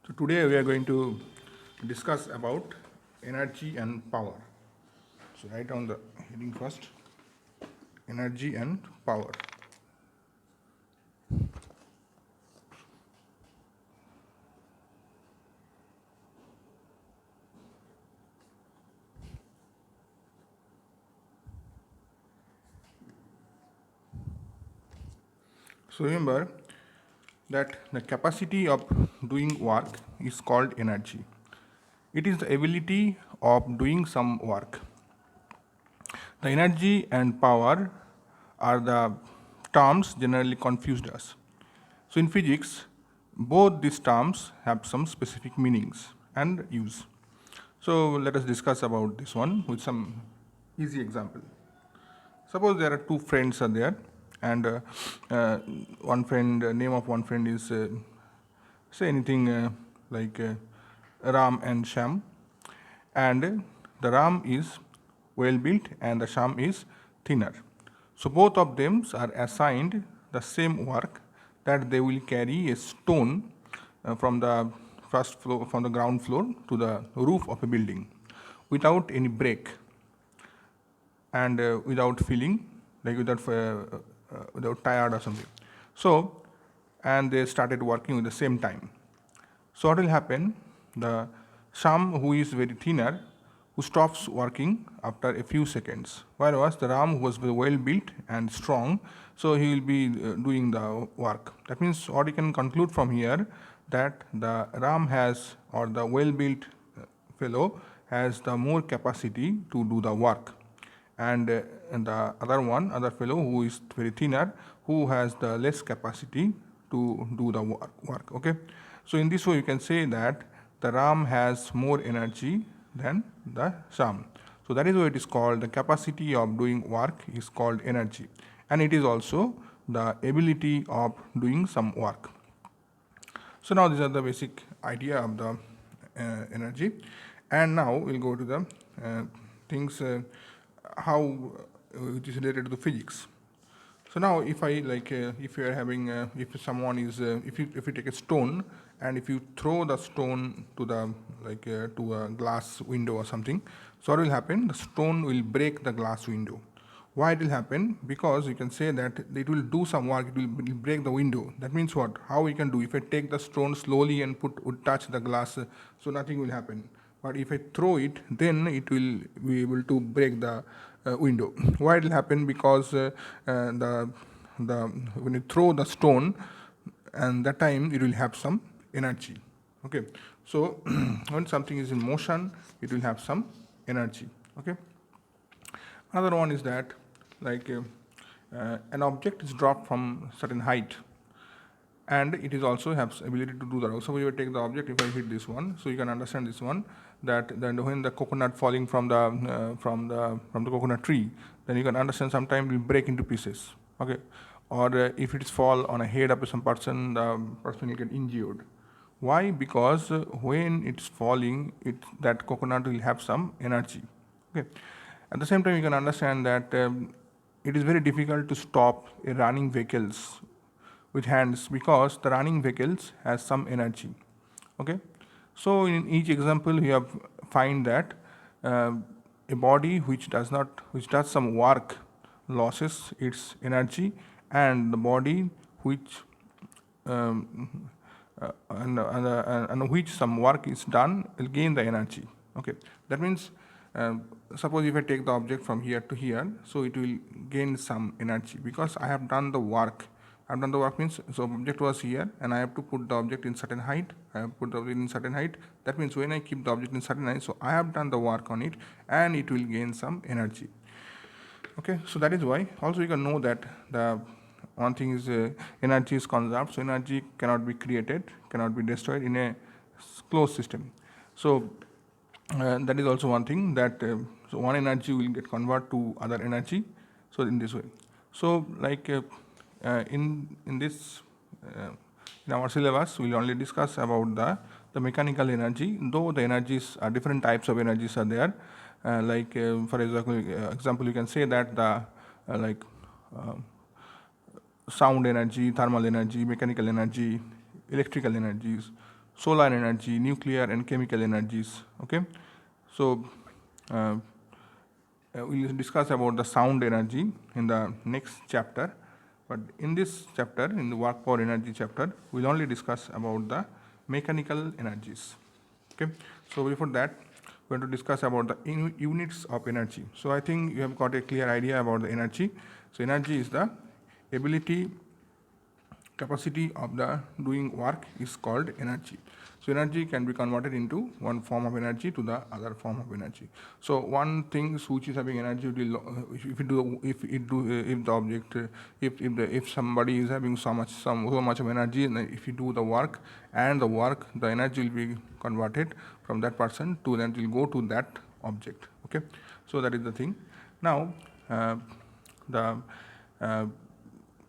So today we are going to discuss about energy and power. So write down the heading first, energy and power. So remember that the capacity of doing work is called energy. It is the ability of doing some work. The energy and power are the terms generally confused us. So in physics, both these terms have some specific meanings and use. So let us discuss about this one with some easy example. Suppose there are two friends are there, and one friend, name of one friend is say anything like Ram and Sham, and the Ram is well built and the Sham is thinner. So both of them are assigned the same work, that they will carry a stone from the first floor, from the ground floor to the roof of a building without any break and without feeling like without tired or something. So, and they started working at the same time. So what will happen? The Sham, who is very thinner, who stops working after a few seconds, whereas the Ram, who was very well built and strong, so he will be doing the work. That means what you can conclude from here, that the Ram has, or the well built fellow has the more capacity to do the work, and the other fellow who is very thinner, who has the less capacity to do the work. Okay, so in this way you can say that the Ram has more energy than the Sham. So that is why it is called, the capacity of doing work is called energy, and it is also the ability of doing some work. So now these are the basic idea of the energy, and now we'll go to the things how it is related to the physics. So now, if I like, if you are having, if someone is, if you take a stone and if you throw the stone to the to a glass window or something, so what will happen? The stone will break the glass window. Why it will happen? Because you can say that it will do some work. It will break the window. That means what? How we can do? If I take the stone slowly and would touch the glass, so nothing will happen. But if I throw it, then it will be able to break the window. Why it will happen? Because the when you throw the stone, and that time it will have some energy. Okay, so when something is in motion, it will have some energy. Okay, another one is that like an object is dropped from certain height, and it is also has ability to do that. So we will take the object. If I hit this one, so you can understand this one, that then when the coconut falling from the from the coconut tree, then you can understand sometime will break into pieces. Okay, or if it is fall on a head of some person, the person will get injured. Why? Because when it's falling, that coconut will have some energy. Okay, at the same time you can understand that it is very difficult to stop a running vehicles with hands, because the running vehicles has some energy. Okay, so in each example we have find that uh, a body which does some work loses its energy, and the body which and which some work is done will gain the energy. Okay, that means suppose if I take the object from here to here, so it will gain some energy because I have done the work. I've done the work means, so object was here and I have to put the object in certain height. I have put the object in certain height. That means when I keep the object in certain height, so I have done the work on it and it will gain some energy. Okay, so that is why also you can know that the one thing is energy is conserved, so energy cannot be created, cannot be destroyed in a closed system. So that is also one thing, that so one energy will get converted to other energy. So in this way, so like in this in our syllabus we will only discuss about the mechanical energy, though the energies are different types of energies are there. For example, you can say that the like uh, sound energy, thermal energy, mechanical energy, electrical energies. solar energy, nuclear and chemical energies. Okay, so uh, we'll discuss about the sound energy in the next chapter. But in this chapter, in the work power energy chapter, we'll only discuss about the mechanical energies. Okay, so before that, we're going to discuss about the units of energy. So I think you have got a clear idea about the energy. So energy is the ability, capacity of the doing work is called energy. So energy can be converted into one form of energy to the other form of energy. So one thing which is having energy will, if the object if somebody is having so much of energy, and if you do the work, and the energy will be converted from that person to, then it will go to that object. Okay, so that is the thing. Now the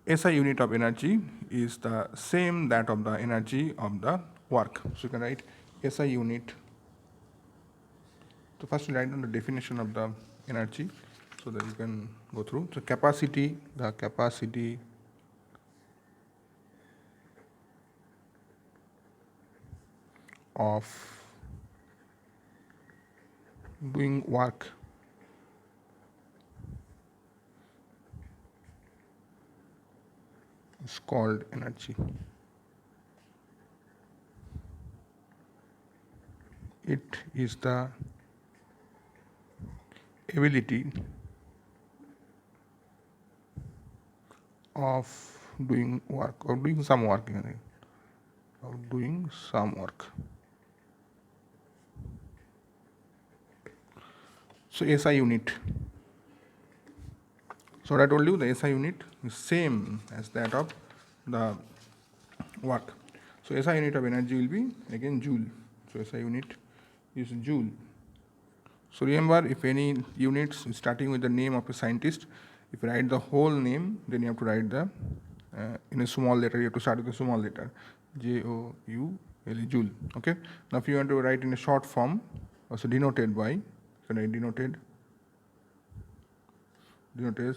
SI unit of energy is the same that of the energy of the work. So you can write SI unit. So first we write down the definition of the energy so that you can go through. So capacity, the capacity of doing work is called energy. It is the ability of doing work or doing some work, of doing some work. So SI unit. So what I told you, the SI unit is same as that of the work. So SI unit of energy will be again joule. So SI unit is joule. So remember, if any units starting with the name of a scientist, if you write the whole name, then you have to write the in a small letter. You have to start with a small letter, Joule, joule. Okay. Now, if you want to write in a short form, also denoted by, so I denoted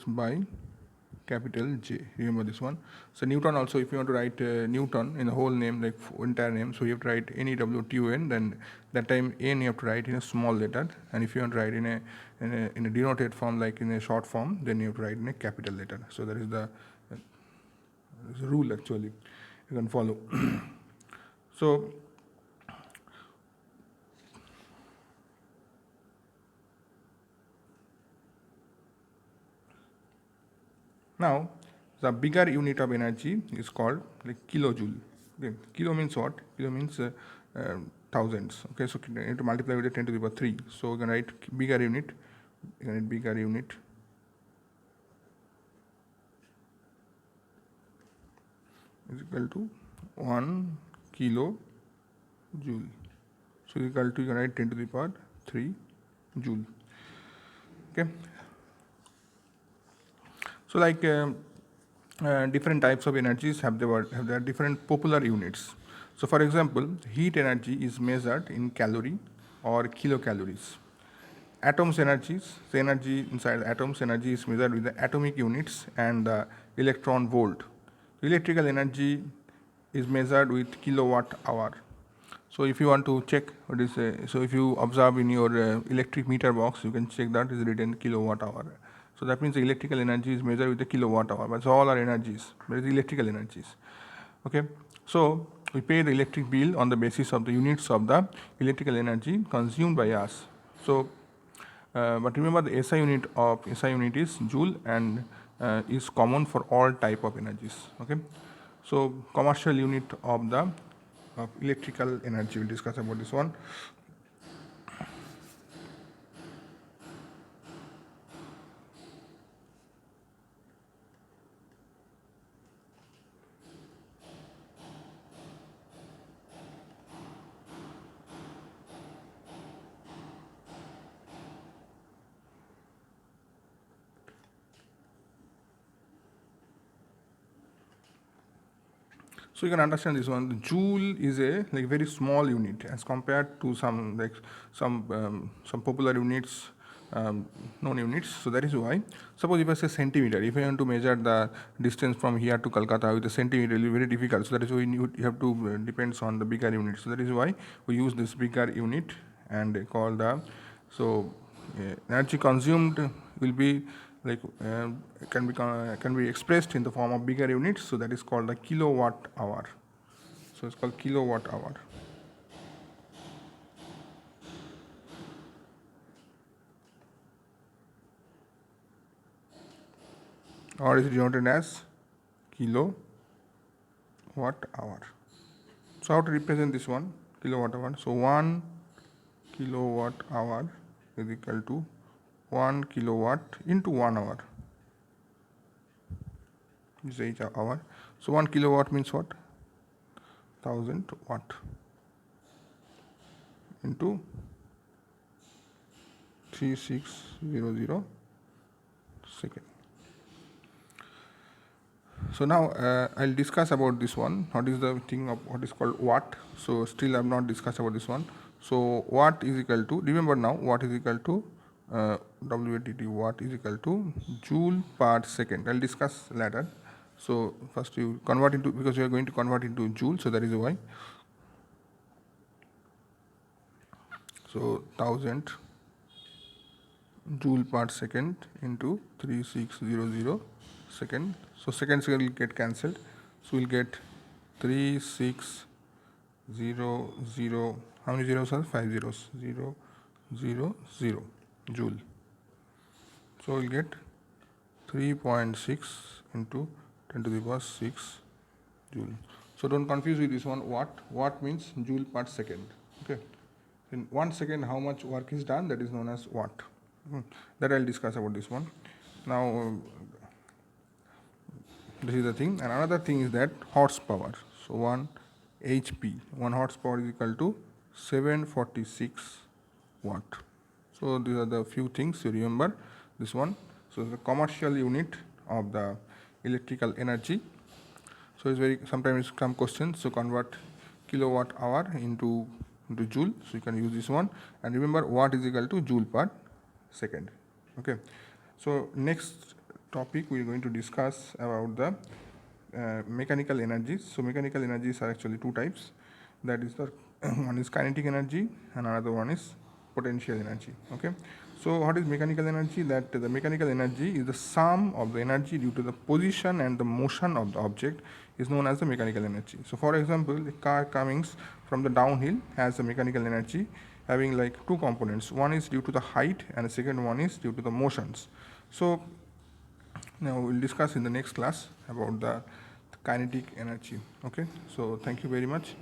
by capital J. Remember this one. So Newton also, if you want to write Newton in the whole name, like entire name, so you have to write NEWTON. Then that time N you have to write in a small letter, and if you want to write in a denoted form, like in a short form, then you have to write in a capital letter. So that is the rule actually you can follow. So now the bigger unit of energy is called like kilojoule. Okay. Kilo means what? Kilo means thousands. Okay, so you need to multiply with 10 to the power 3. So you can write bigger unit. You can write bigger unit is equal to 1 kilo joule. So equal to, you can write 10 to the power 3 joule. Okay. So like different types of energies have their different popular units. So for example, heat energy is measured in calorie or kilocalories. Atoms energies, the energy inside the atoms energy is measured with the atomic units and the electron volt. Electrical energy is measured with kilowatt hour. So if you want to check what is so if you observe in your electric meter box, you can check that is written kilowatt hour. So that means the electrical energy is measured with the kilowatt hour. But so all are energies, but it's electrical energies. Okay. So we pay the electric bill on the basis of the units of the electrical energy consumed by us. So but remember, the SI unit is joule and is common for all type of energies. Okay. So commercial unit of the electrical energy, we'll discuss about this one. So you can understand this one. The joule is a like very small unit as compared to some popular units known units. So that is why, suppose if I say centimeter, if I want to measure the distance from here to Calcutta with a centimeter, it will be very difficult. So that is why you have to depends on the bigger unit. So that is why we use this bigger unit and call the, so energy consumed will be like can be expressed in the form of bigger units. So that is called the kilowatt hour. So it's called kilowatt hour. Or is denoted as kilowatt hour. So how to represent this one, kilowatt hour? So 1 kilowatt hour is equal to 1 kilowatt into 1 hour. This is each hour. So 1 kilowatt means what? 1000 watt into 3600 second. So now I'll discuss about this one. What is the thing of what is called watt? So still I've not discussed about this one. So watt is equal to, remember now, watt is equal to WATT, watt is equal to joule per second. I'll discuss later. So first you convert into, because you are going to convert into joule, so that is why. So 1000 joule per second into 3600 second. So seconds will get cancelled. So we'll get 3600. How many zeros are 5 zeros? 0 0 0 joule. So we'll get 3.6 into 10 to the power 6 joule. So don't confuse with this one watt. Watt means joule per second. Okay. In 1 second, how much work is done? That is known as watt. That I'll discuss about this one. Now, this is the thing. And another thing is that horsepower. So 1 HP, 1 horsepower is equal to 746 watt. So these are the few things you remember. This one. So the commercial unit of the electrical energy. So it's very, sometimes come questions. So convert kilowatt hour into joule. So you can use this one. And remember, watt is equal to joule per second. Okay. So next topic we are going to discuss about the mechanical energies. So mechanical energies are actually two types. That is the one is kinetic energy and another one is potential energy. Okay. So what is mechanical energy? That the mechanical energy is the sum of the energy due to the position and the motion of the object is known as the mechanical energy. So for example, the car coming from the downhill has a mechanical energy having like two components. One is due to the height and the second one is due to the motions. So now we'll discuss in the next class about the kinetic energy. Okay. So thank you very much.